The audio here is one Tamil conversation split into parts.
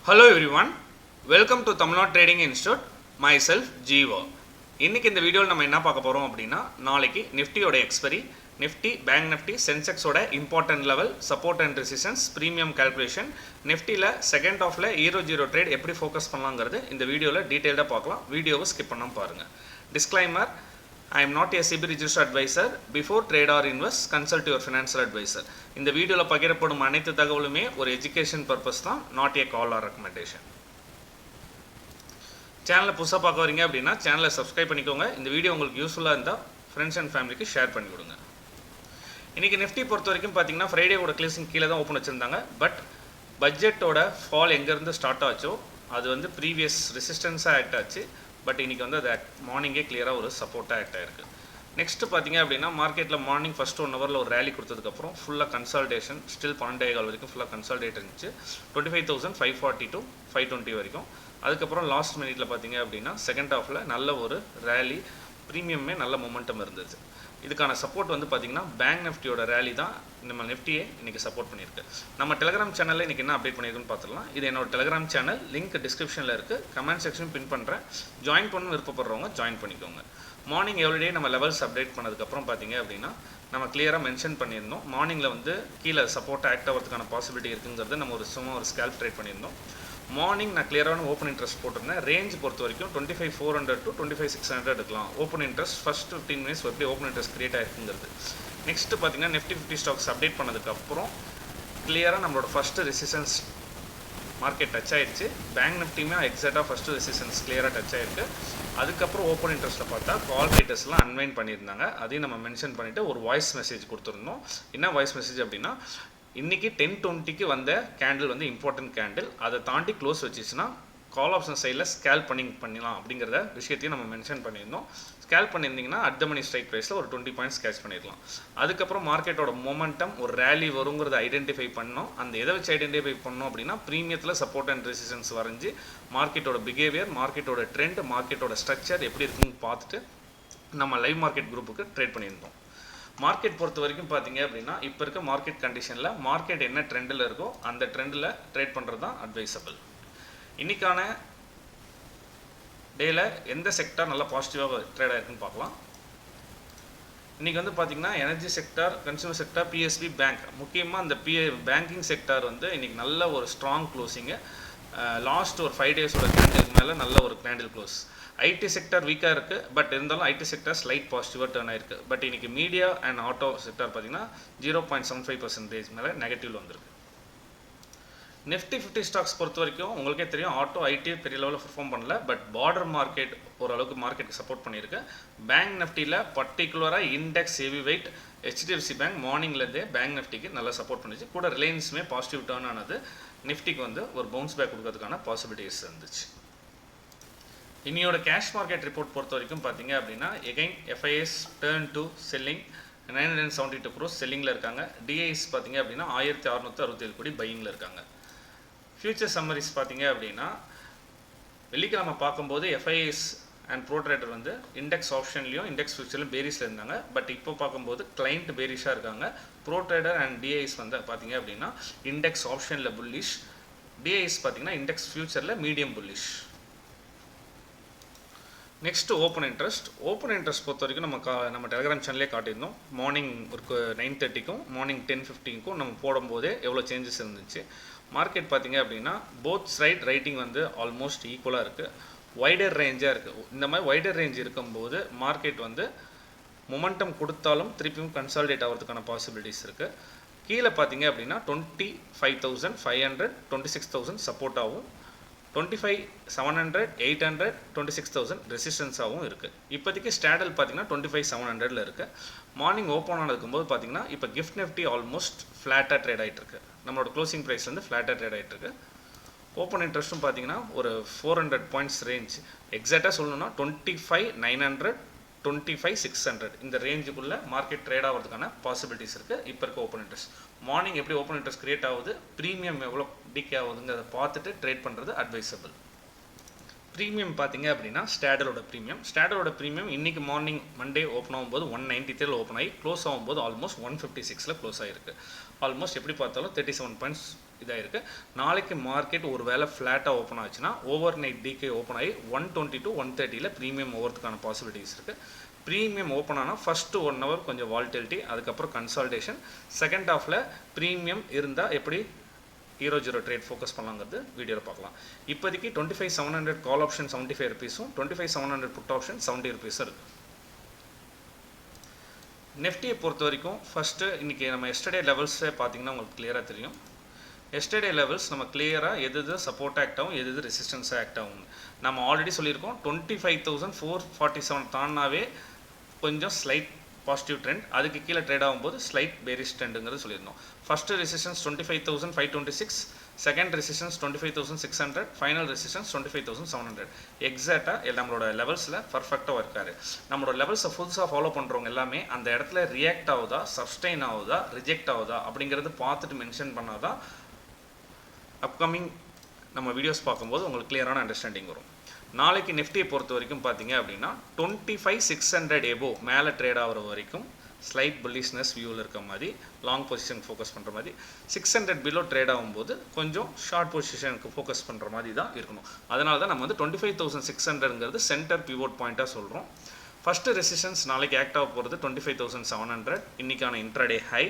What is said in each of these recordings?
Hello everyone, welcome to Tamil Nadu Trading Institute, myself Jeeva. இன்னைக்கு இந்த வீடியோவில் நம்ம என்ன பார்க்க போகிறோம் அப்படின்னா, நாளைக்கு நிஃப்டியோட எக்ஸ்பைரி, நிஃப்டி, பேங்க் நிஃப்டி, சென்செக்ஸோட important level, support and resistance, premium calculation, நிஃப்டியில் செகண்ட் ஆஃபில் ஜீரோ ட்ரேட் எப்படி ஃபோக்கஸ் பண்ணலாங்கிறது இந்த வீடியோவில் டீட்டெயிலாக பார்க்கலாம். வீடியோவை ஸ்கிப் பண்ணாமல் பாருங்கள். Disclaimer: I am not a SEBI registered advisor. Before trade or invest, consult your financial advisor. இந்த வீடியோவில் பகிரப்படும் அனைத்து தகவலுமே ஒரு எஜுகேஷன் பர்பஸ் தான், not a call or recommendation. சேனலை புதுசாக பார்க்க வரீங்க அப்படின்னா சேனலை சப்ஸ்கிரைப் பண்ணிக்கோங்க. இந்த வீடியோ உங்களுக்கு யூஸ்ஃபுல்லாக இருந்தால் ஃப்ரெண்ட்ஸ் அண்ட் ஃபேமிலிக்கு ஷேர் பண்ணி கொடுங்க. இன்றைக்கி நிஃப்டி பொறுத்த வரைக்கும் பார்த்தீங்கன்னா ஃப்ரைடேவோட க்ளோசிங் கீழே தான் ஓப்பன் வச்சுருந்தாங்க. பட் பட்ஜெட்டோட ஃபால் எங்கேருந்து ஸ்டார்ட் ஆச்சோ அது வந்து ப்ரீவியஸ் ரெசிஸ்டன்ஸாக ஆக்ட் ஆச்சு. பட் இன்றைக்கி வந்து அது மார்னிங்கே கிளியராக ஒரு சப்போர்ட்டாக ஆக்ட் ஆகிருக்கு. நெக்ஸ்ட்டு பார்த்தீங்க அப்படின்னா மார்க்கெட்டில் மார்னிங் ஃபஸ்ட்டு 1 ஹவரில் ஒரு ரேலி கொடுத்ததுக்கப்புறம் ஃபுல்லாக கன்சால்டேஷன், ஸ்டில் 12 வரைக்கும் ஃபுல்லாக கன்சால்டேட் இருந்துச்சு. 25,540 to 520 வரைக்கும். அதுக்கப்புறம் லாஸ்ட் மினிட்ல பார்த்தீங்க அப்படின்னா செகண்ட் ஹாஃபில் நல்ல ஒரு ரேலி, ப்ரீமியமே நல்ல மொமெண்டம் இருந்துச்சு. இதுக்கான சப்போர்ட் வந்து பார்த்திங்கன்னா பேங்க் நிஃப்டியோட ரேலி தான் நம்ம நிஃப்டியை இன்றைக்கி சப்போர்ட் பண்ணியிருக்கு. நம்ம டெலிகிராம் சேனலில் இன்றைக்கி என்ன அப்டேட் பண்ணியிருக்குன்னு பார்த்துக்கலாம். இது என்னோட டெலிகிராம் சேனல், லிங்க் டிஸ்கிரிப்ஷனில் இருக்குது, கமெண்ட் செக்ஷன் பின் பண்ணுறேன். ஜாயின் பண்ண விருப்பப்படுறவங்க ஜாயின் பண்ணிக்கோங்க. மார்னிங் எவ்ரிடே நம்ம லெவல்ஸ் அப்டேட் பண்ணதுக்கப்புறம் பார்த்தீங்க அப்படின்னா நம்ம கிளியராக மென்ஷன் பண்ணியிருந்தோம். மார்னிங்கில் வந்து கீழே சப்போர்ட் ஆக்ட் ஆகிறதுக்கான பாசிபிலிட்டி இருக்குங்கிறது நம்ம ஒரு ஸ்கேல்ப் ட்ரேட் பண்ணியிருந்தோம். மார்னிங் நான் கிளியரான ஓப்பன் இன்ட்ரெஸ்ட் போட்டிருந்தேன். ரேஞ்ச் பொறுத்த வரைக்கும் 25,400 to 25,600 இருக்கலாம். ஓப்பன் இன்ட்ரெஸ்ட் ஃபஸ்ட் 15 மினிட்ஸ் எப்படி ஓப்பன் இன்ட்ரெஸ்ட் கிரியேட் ஆகிருக்குங்கிறது. நெக்ஸ்ட்டு பார்த்தீங்கன்னா நிஃப்டி 50 ஸ்டாக்ஸ் அப்டேட் பண்ணதுக்கப்புறம் கிளியராக நம்மளோட ஃபஸ்ட்டு ரெசிஸ்டன்ஸ் மார்க்கெட் டச் ஆகிடுச்சு. பேங்க் நிஃப்டியுமே எக்ஸாக்டாக ஃபஸ்ட்டு ரெசிஸ்டன்ஸ் கிளியராக டச் ஆகிருக்கு. அதுக்கப்புறம் ஓப்பன் இன்ட்ரெஸ்ட்டில் பார்த்தா கால் ரைட்டர்ஸ்லாம் அன்வைன் பண்ணியிருந்தாங்க. அதையும் நம்ம மென்ஷன் பண்ணிவிட்டு ஒரு வாய்ஸ் மெசேஜ் கொடுத்துருந்தோம். என்ன வாய்ஸ் மெசேஜ் அப்படின்னா, இன்றைக்கி 10:20 வந்த கேண்டில் வந்து இம்பார்ட்டன்ட் கேண்டில், அதை தாண்டி க்ளோஸ் வச்சிச்சுன்னா கால் ஆப்ஷன் சைடில் ஸ்கேல்ப் பண்ணலாம் அப்படிங்கிறத விஷயத்தையும் நம்ம மென்ஷன் பண்ணியிருந்தோம். ஸ்கேல்ப் பண்ணியிருந்தீங்கன்னா அட் த மணி ஸ்ட்ரைக் ப்ரைஸில் ஒரு 20 பாயிண்ட்ஸ் கேட்ச் பண்ணிடலாம். அதுக்கப்புறம் மார்க்கெட்டோட மொமெண்டம் ஒரு ரேலி வருங்கிறத ஐடென்டிஃபை பண்ணோம். அந்த எதை வச்சு ஐடென்டிஃபை பண்ணோம் அப்படின்னா ப்ரீமியத்தில் சப்போர்ட் அண்ட் ரெசிஸ்டன்ஸ் வரைஞ்சி மார்க்கெட்டோட பிஹேவியர், மார்க்கெட்டோட ட்ரெண்ட், மார்க்கெட்டோட ஸ்ட்ரக்சர் எப்படி இருக்குன்னு பார்த்துட்டு நம்ம லைவ் மார்க்கெட் குரூப்புக்கு ட்ரேட் பண்ணியிருந்தோம். மார்க்கெட் பொறுத்த வரைக்கும் பார்த்தீங்க அப்படின்னா இப்போ இருக்க மார்க்கெட் கண்டிஷனில் மார்க்கெட் என்ன ட்ரெண்டில் இருக்கோ அந்த ட்ரெண்டில் ட்ரேட் பண்ணுறது தான் அட்வைசபிள். இன்றைக்கான டேயில் எந்த செக்டார் நல்லா பாசிட்டிவாக ட்ரேட் ஆகிருக்குன்னு பார்க்கலாம். இன்றைக்கி வந்து பார்த்திங்கன்னா energy sector, consumer sector, PSB, bank, முக்கியமாக அந்த பேங்கிங் செக்டார் வந்து இன்றைக்கி நல்ல ஒரு ஸ்ட்ராங் க்ளோசிங்கு. லாஸ்ட் ஒரு 5 டேஸோட கேண்டிலுக்கு மேலே நல்ல ஒரு கேண்டில் க்ளோஸ். ஐடி செக்டார் வீக்காக இருக்குது. பட் இருந்தாலும் ஐடி செக்டார் ஸ்லைட் பாசிட்டிவாக டர்ன் ஆயிருக்கு. பட் இன்றைக்கி மீடியா அண்ட் ஆட்டோ செக்டார் பார்த்திங்கன்னா 0.75% மேலே நெகட்டிவில் வந்திருக்கு. நிஃப்டி 50 ஸ்டாக்ஸ் பொறுத்த வரைக்கும் உங்களுக்கே தெரியும், ஆட்டோ ஐடி பெரிய லெவலில் பர்ஃபார்ம் பண்ணல. பட் பார்டர் மார்க்கெட் ஓரளவுக்கு மார்க்கெட்டுக்கு சப்போர்ட் பண்ணியிருக்கு. பேங்க் நிஃப்டியில் பர்டிகுலராக index heavy weight HDFC bank மார்னிங்லேருந்தே பேங்க் நிஃப்டிக்கு நல்லா சப்போர்ட் பண்ணிச்சு. கூட ரிலையன்ஸுமே பாசிட்டிவ் டர்ன் ஆனது நிஃப்டிக்கு வந்து ஒரு பவுன்ஸ் பேக் கொடுக்கறதுக்கான பாசிபிலிட்டிஸ் இருந்துச்சு. இன்னையோட கேஷ் மார்க்கெட் ரிப்போர்ட் பொறுத்த வரைக்கும் பார்த்தீங்க அப்படின்னா again FIs turn to selling, 972 crores செல்லிங்கில் இருக்காங்க. டிஐஎஸ் பார்த்தீங்க அப்படின்னா 1667 கோடி பையிங்கில் இருக்காங்க. ஃபியூச்சர் சம்மரிஸ் பார்த்தீங்க அப்படின்னா வெள்ளிக்கிழமை பார்க்கும்போது எஃப்ஐஎஸ் அண்ட் ப்ரோ ட்ரேடர் வந்து இண்டெக்ஸ் ஆப்ஷன்லையும் இண்டெக்ஸ் ஃபியூச்சர்லையும் பேரிஸில் இருந்தாங்க. பட் இப்போ பார்க்கும்போது கிளைண்ட் பேரிஷாக இருக்காங்க. ப்ரோ ட்ரேடர் அண்ட் டிஐஎஸ் வந்து பார்த்தீங்க அப்படின்னா இண்டெக்ஸ் ஆப்ஷனில் புல்லிஷ், டிஐஎஸ் பார்த்தீங்கன்னா இண்டெக்ஸ் ஃபியூச்சரில் medium bullish. Next open interest பொறுத்த வரைக்கும் நம்ம டெலிகிராம் சேனலே காட்டியிருந்தோம். மார்னிங் ஒரு 9:30க்கும் மார்னிங் 10:15க்கும் நம்ம போடும்போதே எவ்வளோ சேஞ்சஸ் இருந்துச்சு. மார்க்கெட் பார்த்திங்க அப்படின்னா போத் சைட் ரைட்டிங் வந்து ஆல்மோஸ்ட் ஈக்குவலாக இருக்குது. வைடர் ரேஞ்சாக இருக்குது. இந்த மாதிரி வைடர் ரேஞ்ச் இருக்கும்போது மார்க்கெட் வந்து மொமெண்டம் கொடுத்தாலும் திருப்பியும் கன்சால்டேட் ஆகிறதுக்கான பாசிபிலிட்டிஸ் இருக்குது. கீழே பார்த்திங்க அப்படின்னா 25,500, 26,000 சப்போர்ட்டாகவும், 25,700, 800, 26,000 ரெசிஸ்டன்ஸாகவும் இருக்குது. இப்போதைக்கு ஸ்டாடல் பார்த்தீங்கன்னா 25,700ல் இருக்குது. மார்னிங் ஓப்பன் ஆனதுக்கும்போது பார்த்தீங்கன்னா இப்போ கிஃப்ட் நிஃப்டி ஆல்மோஸ்ட் ஃப்ளாட்டாக ட்ரேட் ஆகிட்டுருக்கு. நம்மளோட க்ளோசிங் ப்ரைஸ் வந்து ஃப்ளாட்டாக ட்ரேட் ஆகிட்டுருக்கு. ஓப்பன் இன்ட்ரெஸ்ட்டும் பார்த்தீங்கன்னா ஒரு 400 பாயிண்ட்ஸ் ரேஞ்ச், எக்ஸாக்டாக சொல்லணும்னா 25,900, 25,600 இந்த ரேஞ்சுக்குள்ளே மார்க்கெட் ட்ரேட் ஆகிறதுக்கான பாசிபிலிட்டிஸ் இருக்குது. இப்போ இருக்க ஓப்பன் இன்ட்ரெஸ்ட் மார்னிங் எப்படி ஓப்பன் இன்ட்ரெஸ்ட் கிரியேட் ஆகுது, ப்ரீமியம் எவ்வளோ டிகே ஆகுதுங்கிறத பார்த்துட்டு ட்ரேட் பண்ணுறது அட்வைசபிள். ப்ரீமியம் பார்த்தீங்க அப்படின்னா ஸ்டாடலோட ப்ரீமியம் இன்றைக்கி மார்னிங் மண்டே ஓப்பன் ஆகும்போது 193 ஓப்பன் ஆகி க்ளோஸ் ஆகும்போது ஆல்மோஸ்ட் 156 க்ளோஸ் ஆகிருக்கு. ஆல்மோஸ்ட் எப்படி பார்த்தாலும் 37 பாயிண்ட்ஸ் இதாக இருக்குது. நாளைக்கு மார்க்கெட் ஒரு வேளை ஃப்ளாட்டாக ஓப்பன் ஆச்சுன்னா ஓவர் நைட் டிகே ஓப்பன் ஆகி 120 to 130 ப்ரீமியம் ஓவரத்துக்கான பாசிபிலிட்டிஸ் இருக்குது. ப்ரீமியம் ஓப்பன் ஆனால் ஃபஸ்ட்டு 1 hour கொஞ்சம் வால்டிலிட்டி, அதுக்கப்புறம் கன்சால்டேஷன். செகண்ட் ஹாஃபில் ப்ரீமியம் இருந்தால் எப்படி ஹீரோ ஜீரோ ட்ரேட் ஃபோக்கஸ் பண்ணலாங்கிறது வீடியோவில் பார்க்கலாம். இப்போதைக்கு 25,700 கால் ஆப்ஷன் 75 rupees-உம் 25,700 புட் ஆப்ஷன் 70 rupees இருக்குது. நிஃப்டியை பொறுத்த வரைக்கும் ஃபஸ்ட்டு இன்றைக்கி நம்ம எஸ்டர்டே லெவல்ஸே பார்த்தீங்கன்னா உங்களுக்கு கிளியராக தெரியும். எஸ்டர்டே லெவல்ஸ் நம்ம கிளியராக எது சப்போர்ட் ஆக்ட் ஆகும், எது ரெசிஸ்டன்ஸாக ஆக்ட் ஆகும் நம்ம ஆல்ரெடி சொல்லியிருக்கோம். 25,447 தானாவே கொஞ்சம் ஸ்லைட் பாசிட்டிவ் ட்ரெண்ட், அதுக்கு கீழே ட்ரேட் ஆகும்போது ஸ்லைட் பேரிஷ் ட்ரெண்டுங்கிறது சொல்லியிருந்தோம். First resistance 25,526, second resistance 25,600, final resistance 25,700. எக்ஸாக்டாக நம்மளோட லெவல்ஸில் பர்ஃபெக்டாக இருக்காரு. நம்மளோட லெவல்ஸை ஃபுல்ஸாக ஃபாலோ பண்ணுறவங்க எல்லாமே அந்த இடத்துல ரியாக்ட் ஆகுதா, சப்ஸ்டெயின் ஆகுதா, ரிஜெக்ட் ஆகுதா அப்படிங்கிறது பார்த்துட்டு மென்ஷன் பண்ணால் தான் அப்கமிங் நம்ம வீடியோஸ் பார்க்கும்போது உங்களுக்கு கிளியரான அண்டர்ஸ்டாண்டிங் வரும். நாளைக்கு நிஃப்டியை பொறுத்த வரைக்கும் பார்த்தீங்க அப்படின்னா 25,600 எபோ மேலே ட்ரேட் ஆகிற வரைக்கும் ஸ்லைட் புல்லிஷ்னஸ் வியூவில் இருக்க மாதிரி லாங் பொசிஷன் ஃபோக்கஸ் பண்ணுற மாதிரி, 600 பிலோ ட்ரேட் ஆகும்போது கொஞ்சம் ஷார்ட் பொசிஷனுக்கு ஃபோக்கஸ் பண்ணுற மாதிரி தான் இருக்கணும். அதனால தான் நம்ம வந்து 25,600ங்கிறது சென்டர் பிவோட் பாயிண்ட்டாக சொல்கிறோம். ஃபஸ்ட்டு ரெசிஸ்டன்ஸ் நாளைக்கு ஆக்ட் ஆக போகிறது 25,700 இன்றைக்கான இன்ட்ராடே ஹை.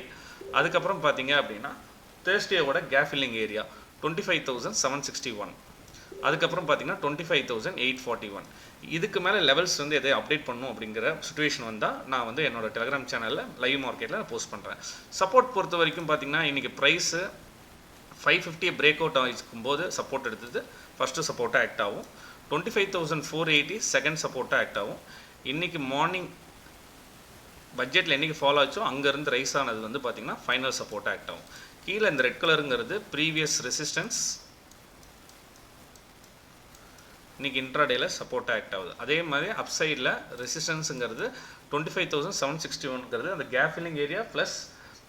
அதுக்கப்புறம் பார்த்தீங்க அப்படின்னா தேர்ஸ்டேவோட கேப் ஃபில்லிங் ஏரியா 25,761, அதுக்கப்புறம் பார்த்தீங்கன்னா 25,841. இதுக்கு மேலே லெவல்ஸ் வந்து எதை அப்டேட் பண்ணணும் அப்படிங்கிற சுச்சுவேஷன் வந்தால் நான் வந்து என்னோட டெலிகிராம் சேனலில் லைவ் மார்க்கெட்டில் நான் போஸ்ட் பண்ணுறேன். சப்போர்ட் பொறுத்த வரைக்கும் பார்த்தீங்கன்னா இன்றைக்கி ப்ரைஸு 550 பிரேக் அவுட் ஆகிருக்கும் போது சப்போர்ட் எடுத்தது ஃபஸ்ட்டு சப்போர்ட்டாக ஆக்ட் ஆகும். 25,480 செகண்ட் சப்போர்ட்டாக ஆக்ட் ஆகும். இன்றைக்கி மார்னிங் பட்ஜெட்டில் என்றைக்கு ஃபாலோ ஆச்சோ அங்கேருந்து ரைஸ் ஆனது வந்து பார்த்திங்கன்னா ஃபைனல் சப்போர்ட்டாக ஆக்ட் ஆகும். கீழே இந்த ரெட் கலருங்கிறது ப்ரீவியஸ் ரெசிஸ்டன்ஸ், இன்றைக்கி இன்ட்ராடேயில் சப்போர்ட்டாக ஆக்ட் ஆகுது. அதே மாதிரி அப்சைடில் ரெசிஸ்டன்ஸுங்கிறது 25,761ங்கிறது அந்த gap filling area plus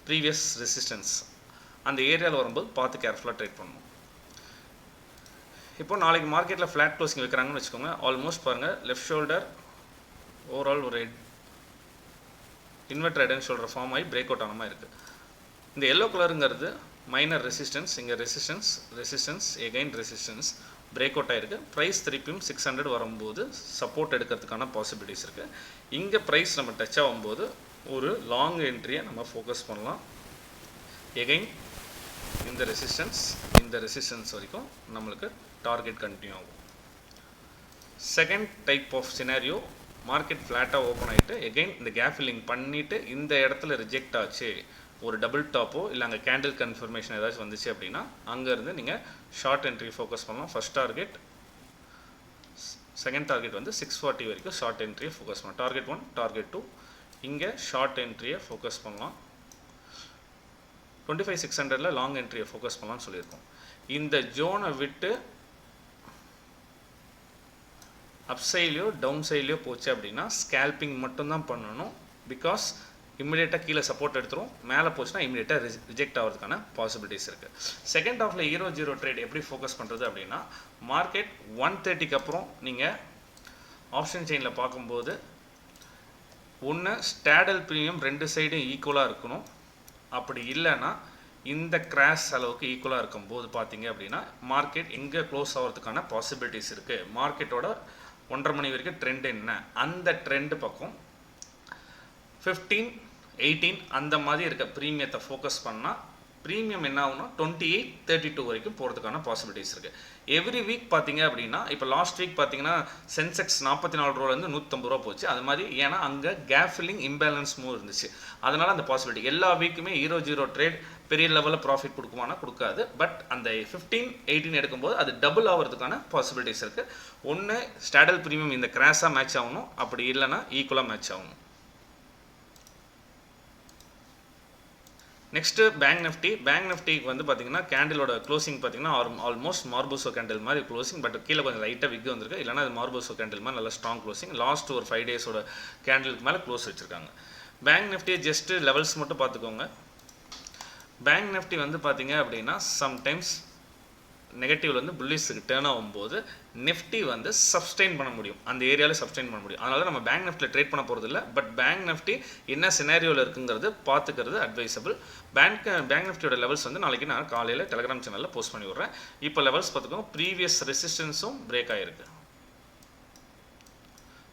previous resistance, அந்த ஏரியாவில் வரும்போது பார்த்து கேர்ஃபுல்லாக ட்ரேட் பண்ணணும். இப்போ நாளைக்கு மார்க்கெட்டில் ஃப்ளாட் க்ளோசிங் வைக்கிறாங்கன்னு வச்சுக்கோங்க. ஆல்மோஸ்ட் பாருங்கள் லெஃப்ட் ஷோல்டர் ஓவரால் ஒரு inverted head and shoulder form ஆகி பிரேக் அவுட் ஆன மாதிரி இருக்குது. இந்த எல்லோ கலருங்கிறது மைனர் ரெசிஸ்டன்ஸ், இங்கே resistance again resistance break out ஆகிருக்கு. ப்ரைஸ் திருப்பியும் 600 வரும்போது சப்போர்ட் எடுக்கிறதுக்கான பாசிபிலிட்டிஸ் இருக்குது. இங்கே ப்ரைஸ் நம்ம டச் ஆகும்போது ஒரு லாங் என்ட்ரியை நம்ம ஃபோக்கஸ் பண்ணலாம். எகைன் இந்த ரெசிஸ்டன்ஸ் வரைக்கும் நம்மளுக்கு டார்கெட் கண்டினியூ ஆகும். Second type of scenario, market ஃப்ளாட்டாக ஓப்பன் ஆகிட்டு எகைன் இந்த கேப் ஃபில்லிங் பண்ணிவிட்டு இந்த இடத்துல ரிஜெக்ட் ஆச்சு, ஒரு டபுள் டாப்போ இல்லை அங்கே கேண்டில் கன்ஃபர்மேஷன் ஏதாச்சும் வந்துச்சு அப்படின்னா அங்கேருந்து நீங்கள் ஷார்ட் என்ட்ரி ஃபோக்கஸ் பண்ணலாம். ஃபஸ்ட் டார்கெட், செகண்ட் டார்கெட் வந்து 640 வரைக்கும் ஷார்ட் என்ட்ரியை ஃபோக்கஸ் பண்ணலாம். டார்கெட் 1, டார்கெட் 2, இங்கே ஷார்ட் என்ட்ரியை ஃபோக்கஸ் பண்ணலாம். 25,600ல் லாங் என்ட்ரியை ஃபோக்கஸ் பண்ணலாம்னு சொல்லியிருக்கோம். இந்த ஜோனை விட்டு அப்சைட்லையோ டவுன் சைட்லையோ போச்சு அப்படின்னா ஸ்கேல்பிங் மட்டும்தான் பண்ணணும். பிகாஸ் இம்மிடியேட்டாக கீழே சப்போர்ட் எடுத்துரும், மேலே போச்சுன்னா இம்மிடியேட்டாக ரிஜெக்ட் ஆகிறதுக்கான பாசிபிலிட்டிஸ் இருக்குது. செகண்ட் ஹாஃபில் ஹீரோ ஜீரோ ட்ரேட் எப்படி ஃபோக்கஸ் பண்ணுறது அப்படின்னா மார்க்கெட் 130க்கு அப்புறம் நீங்கள் ஆப்ஷன் செயினில் பார்க்கும்போது ஒன்று ஸ்டாடல் ப்ரீமியம் 2 சைடும் ஈக்குவலாக இருக்கணும். அப்படி இல்லைன்னா இந்த கிராஷ் அளவுக்கு ஈக்குவலாக இருக்கும்போது பார்த்தீங்க அப்படின்னா மார்க்கெட் எங்கே க்ளோஸ் ஆகிறதுக்கான பாசிபிலிட்டிஸ் இருக்குது. மார்க்கெட்டோட 1:30 மணி வரைக்கும் ட்ரெண்ட் என்ன, அந்த ட்ரெண்டு பக்கம் 15, 18 அந்த மாதிரி இருக்க ப்ரீமியத்தை ஃபோக்கஸ் பண்ணால் ப்ரீமியம் என்ன ஆகும்னா 28, 32 வரைக்கும் போகிறதுக்கான பாசிபிலிட்டிஸ் இருக்குது. எவ்ரி வீக் பார்த்தீங்க அப்படின்னா இப்போ லாஸ்ட் வீக் பார்த்தீங்கன்னா சென்செக்ஸ் 44 ரூபாலேருந்து 150 ரூபா போச்சு. அது மாதிரி ஏன்னா அங்கே கேப் ஃபில்லிங் இம்பேலன்ஸ் மூவ் இருந்துச்சு. அதனால் அந்த பாசிபிலிட்டி எல்லா வீக்குமே ஹீரோ ஜீரோ ட்ரேட் பெரிய லெவலில் ப்ராஃபிட் கொடுக்குமானா கொடுக்காது. பட் அந்த 15, 18 எடுக்கும்போது அது டபுள் ஆகிறதுக்கான பாசிபிலிட்டிஸ் இருக்குது. ஒன்று ஸ்டாடல் ப்ரீமியம் இந்த கிராஷாக மேட்ச் ஆகணும், அப்படி இல்லைன்னா ஈக்குவலாக மேட்ச் ஆகணும். நெக்ஸ்ட்டு பேங்க் நிஃப்டிக்கு வந்து பார்த்தீங்கன்னா கேண்டிலோட க்ளோசிங் பார்த்தீங்கன்னா ஆல்மோஸ்ட் மார்போசோ கேண்டில் மாதிரி க்ளோசிங். பட் கீழே கொஞ்சம் லைட்டாக விக் வந்திருக்கு, இல்லைனா அது மார்போசோ கேண்டில் மாதிரி நல்லா ஸ்ட்ராங் க்ளோசிங். லாஸ்ட் ஒரு 5 டேஸோட கேண்டிலுக்கு மேலே க்ளோஸ் வச்சுருக்காங்க. பேங்க் நிஃப்டி ஜஸ்ட்டு லெவல்ஸ் மட்டும் பார்த்துக்கோங்க. பேங்க் நிஃப்டி வந்து பார்த்தீங்க அப்படின்னா சம்டைம்ஸ் நெகட்டிவ்ல வந்து புல்லிஸுக்கு டேர்ன் ஆகும்போது நிஃப்டி வந்து சப்ஸ்டெயின் பண்ண முடியும், அந்த ஏரியாவில் சப்ஸ்டெயின் பண்ண முடியும். அதனால நம்ம பேங்க் நிஃப்டியில் ட்ரேட் பண்ண போகிறது இல்லை. பட் பேங்க் நிஃப்டி என்ன சினாரியோவில் இருக்குங்கிறது பார்த்துக்கிறது அட்வைசபிள். பேங்க் நிஃப்டியோட லெவல்ஸ் வந்து நாளைக்கு நான் காலையில் டெலிகிராம் சேனலில் போஸ்ட் பண்ணி விட்றேன். இப்போ லெவல்ஸ் பார்த்துக்கோங்க, ப்ரீவியஸ் ரெசிஸ்டன்ஸும் பிரேக் ஆகிருக்கு,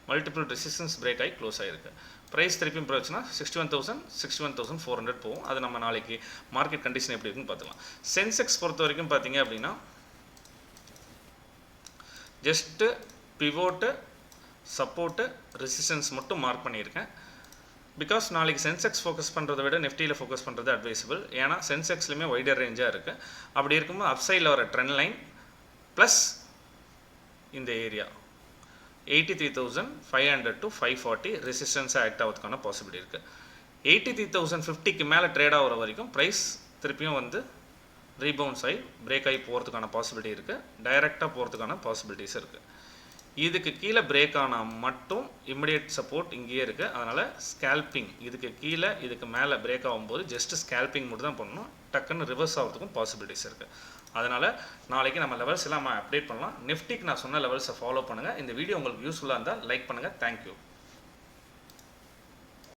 மல்டிபிள் ரெசிஸ்டன்ஸ் பிரேக் ஆகி க்ளோஸ் ஆகிருக்கு. ப்ரைஸ் திருப்பியும் போச்சுன்னா 61,000 61,400 போகும். அது நம்ம நாளைக்கு மார்க்கெட் கண்டிஷன் எப்படி இருக்குன்னு பார்த்துக்கலாம். சென்செக்ஸ் பொறுத்த வரைக்கும் பார்த்தீங்க அப்படின்னா ஜஸ்ட்டு பிவோட்டு, சப்போர்ட்டு, ரெசிஸ்டன்ஸ் மட்டும் மார்க் பண்ணியிருக்கேன். பிகாஸ் நாளைக்கு சென்செக்ஸ் ஃபோக்கஸ் பண்ணுறதை விட நிஃப்டியில் ஃபோக்கஸ் பண்ணுறது அட்வைசபிள். ஏன்னா சென்செக்ஸ்லையுமே வைடர் ரேஞ்சாக இருக்குது. அப்படி இருக்கும்போது அப்சைடில் வர ட்ரெண்ட் லைன் ப்ளஸ் இந்த ஏரியா 83,500 to 540 ரெசிஸ்டன்ஸாக ஆக்ட் ஆகிறதுக்கான பாசிபிலிட்டி இருக்குது. 83,050க்கு மேலே ட்ரேட் ஆகிற வரைக்கும் ப்ரைஸ் திருப்பியும் வந்து ரீபவுன்ஸ் ஆகி பிரேக் ஆகி போகிறதுக்கான பாசிபிலிட்டி இருக்குது, டைரெக்டாக போகிறதுக்கான பாசிபிலிட்டிஸ் இருக்குது. இதுக்கு கீழே பிரேக் ஆனால் மட்டும் இமிடியேட் சப்போர்ட் இங்கேயே இருக்குது. அதனால் ஸ்கேல்பிங், இதுக்கு கீழே இதுக்கு மேலே பிரேக் ஆகும்போது ஜஸ்ட் ஸ்கேல்பிங் மட்டும் தான் பண்ணணும், டக்குன்னு ரிவர்ஸ் ஆகிறதுக்கும் பாசிபிலிட்டிஸ் இருக்குது. அதனால் நாளைக்கு நம்ம லெவல்ஸ் எல்லாம் நம்ம அப்டேட் பண்ணலாம். நிஃப்டிக்கு நான் சொன்ன லெவல்ஸை ஃபாலோ பண்ணுங்கள். இந்த வீடியோ உங்களுக்கு யூஸ்ஃபுல்லாக இருந்தால் லைக் பண்ணுங்கள். தேங்க்யூ.